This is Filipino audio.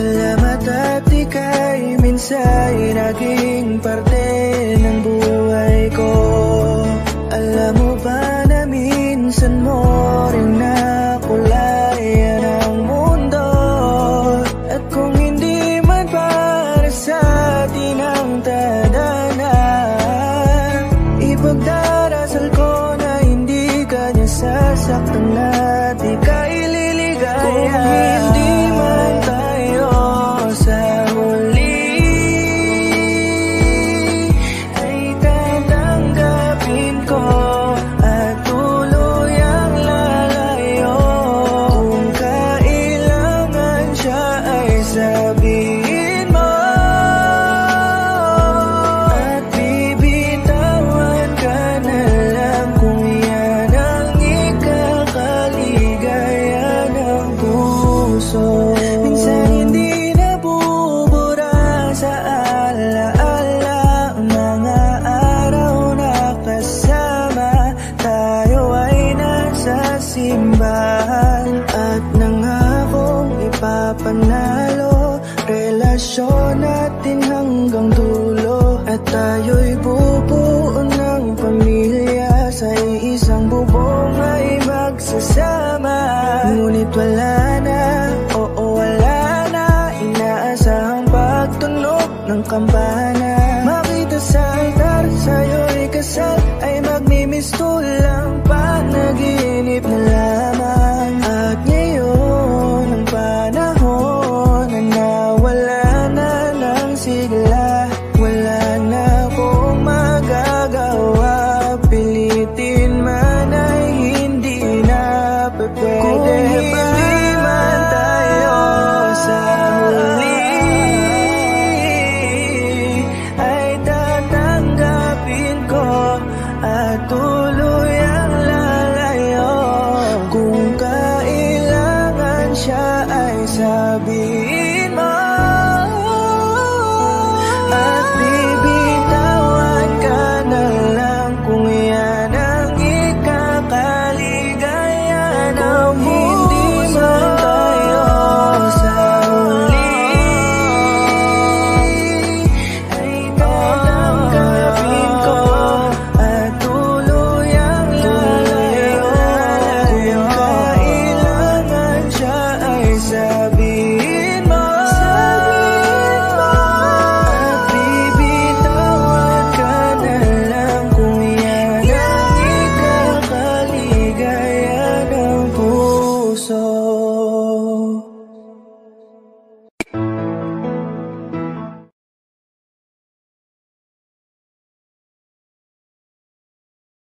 Salamat at ika'y minsa'y naging parte ng buhay ko. Alam mo ba na minsan mo rin nakulayan ang mundo? At kung hindi man para sa atin ang tadhana, ipagdarasal ko na hindi ka niya sasaktan at ika'y liligaya. Kung hindi man tayo sa huli, ay tatanggapin ko at tuluyang lalayo. Kung kailangan siya ay sabihin mo, at bibitawan ka na lang kung yan ang ikakaligaya ng puso. Minsan hindi nabubura sa alaala ang mga araw na kasama tayo ay nasa simbahan, at nangakong ipapanalo relasyon natin hanggang dulo, at tayo'y bubuo ng pamilya sa isang bubong ay magsasama. Ngunit wala na, oo wala na, inaasahang pagtunog ng kampana. Makita sa altar, sa'yo'y kasal, ay magmimistulang panaginip na lamang. At ngayon ang panahon na nawala na ng sigla, wala na akong magagawa, pilitin man ay hindi na pwede. Kung hindi man tayo sa huli, ay tatanggapin ko at tuluyang lalayo. Kung kailangan siya ay sabihin